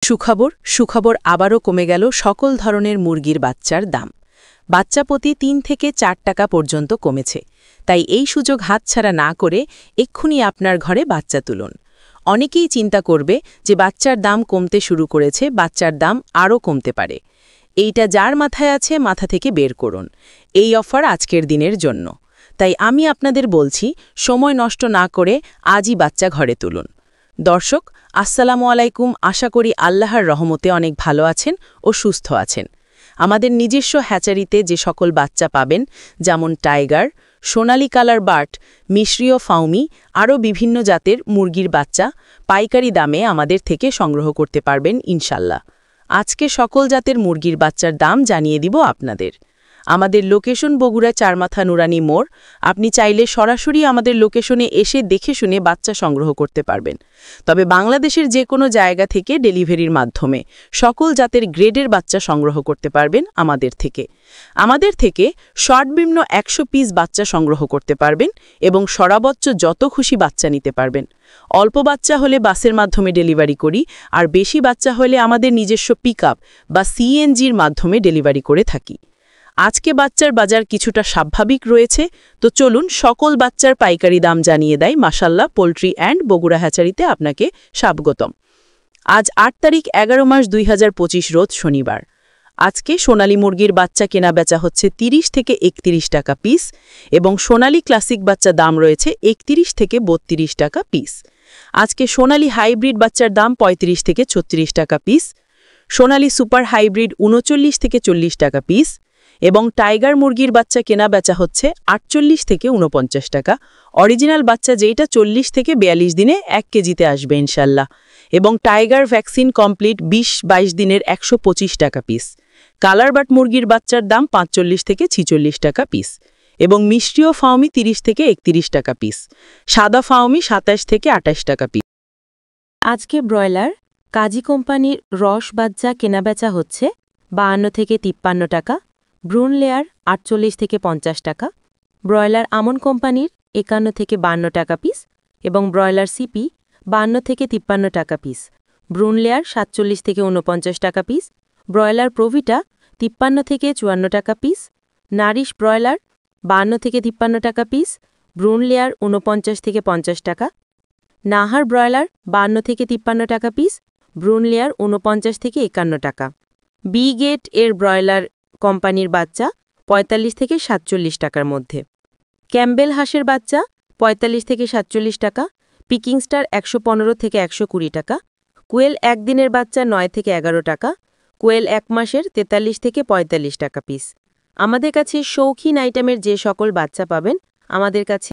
সুখবর আবারও কমে গেল সকল ধরনের মুরগির বাচ্চার দাম। বাচ্চা প্রতি ৩ থেকে ৪ টাকা পর্যন্ত কমেছে। তাই এই সুযোগ হাতছাড়া না করে এক্ষুনি আপনার ঘরে বাচ্চা তুলুন। অনেকেই চিন্তা করবে যে বাচ্চার দাম কমতে শুরু করেছে, বাচ্চার দাম আরও কমতে পারে। এইটা যার মাথায় আছে মাথা থেকে বের করুন। এই অফার আজকের দিনের জন্য। তাই আমি আপনাদের বলছি, সময় নষ্ট না করে আজই বাচ্চা ঘরে তুলুন। দর্শক, আসসালামু আলাইকুম। আশা করি আল্লাহর রহমতে অনেক ভালো আছেন ও সুস্থ আছেন। আমাদের নিজস্ব হ্যাচারিতে যে সকল বাচ্চা পাবেন, যেমন টাইগার, সোনালী কালার বার্ড, মিশরীয় ফাউমি, আরও বিভিন্ন জাতের মুরগির বাচ্চা পাইকারি দামে আমাদের থেকে সংগ্রহ করতে পারবেন ইনশাল্লাহ। আজকে সকল জাতের মুরগির বাচ্চার দাম জানিয়ে দিব আপনাদের। আমাদের লোকেশন বগুড়া চারমাথা নুরানি মোড়। আপনি চাইলে সরাসরি আমাদের লোকেশনে এসে দেখে শুনে বাচ্চা সংগ্রহ করতে পারবেন। তবে বাংলাদেশের যে কোনো জায়গা থেকে ডেলিভারির মাধ্যমে সকল জাতের গ্রেডের বাচ্চা সংগ্রহ করতে পারবেন আমাদের থেকে সর্বনিম্ন 100 পিস বাচ্চা সংগ্রহ করতে পারবেন এবং সর্বোচ্চ যত খুশি বাচ্চা নিতে পারবেন। অল্প বাচ্চা হলে বাসের মাধ্যমে ডেলিভারি করি, আর বেশি বাচ্চা হলে আমাদের নিজস্ব পিকআপ বা সিএনজির মাধ্যমে ডেলিভারি করে থাকি। আজকে বাচ্চার বাজার কিছুটা স্বাভাবিক রয়েছে, তো চলুন সকল বাচ্চার পাইকারি দাম জানিয়ে দেয় মাশাল্লাহ পোল্ট্রি অ্যান্ড বগুড়া হ্যাচারিতে আপনাকে স্বাগতম। আজ 8 তারিখ 11 মাস 2025 রোজ শনিবার। আজকে সোনালী মুরগির বাচ্চা কেনা বেচা হচ্ছে 30 থেকে 31 টাকা পিস এবং সোনালী ক্লাসিক বাচ্চা দাম রয়েছে 31 থেকে 32 টাকা পিস। আজকে সোনালী হাইব্রিড বাচ্চার দাম 35 থেকে 36 টাকা পিস, সোনালী সুপার হাইব্রিড 39 থেকে 40 টাকা পিস এবং টাইগার মুরগির বাচ্চা কেনা বেচা হচ্ছে 48 থেকে 49 টাকা। অরিজিনাল বাচ্চা যেটা 40 থেকে 42 দিনে 1 কেজিতে আসবে ইনশাল্লাহ। এবং টাইগার ভ্যাকসিন কমপ্লিট 20-22 দিনের 125 টাকা পিস। কালার বাট মুরগির বাচ্চার দাম 45 থেকে 46 টাকা পিস এবং মিষ্টিও ফাউমি 30 থেকে 31 টাকা পিস। সাদা ফাউমি 27 থেকে 28 টাকা পিস। আজকে ব্রয়লার কাজী কোম্পানির রস বাচ্চা কেনাবেচা হচ্ছে 52 থেকে 53 টাকা, ব্রুন লেয়ার 48 থেকে 50 টাকা, ব্রয়লার আমন কোম্পানির 51 থেকে 52 টাকা পিস এবং ব্রয়লার সিপি 52 থেকে 53 টাকা পিস, ব্রুন লেয়ার 47 থেকে 49 টাকা পিস, ব্রয়লার প্রোভিটা 53 থেকে 54 টাকা পিস, নারিশ ব্রয়লার 52 থেকে 53 টাকা পিস, ব্রুন লেয়ার 49 থেকে 50 টাকা, নাহার ব্রয়লার 52 থেকে 53 টাকা পিস, ব্রুন লেয়ার 49 থেকে 51 টাকা, বি গেট এর ব্রয়লার কোম্পানির বাচ্চা 45 থেকে 47 টাকার মধ্যে, ক্যাম্বেল হাঁসের বাচ্চা 45 থেকে 47 টাকা, পিকিং স্টার 115 থেকে 120 টাকা, কোয়েল একদিনের বাচ্চা 9 থেকে 11 টাকা, কোয়েল 1 মাসের 43 থেকে 45 টাকা পিস। আমাদের কাছে শৌখিন আইটেমের যে সকল বাচ্চা পাবেন আমাদের কাছে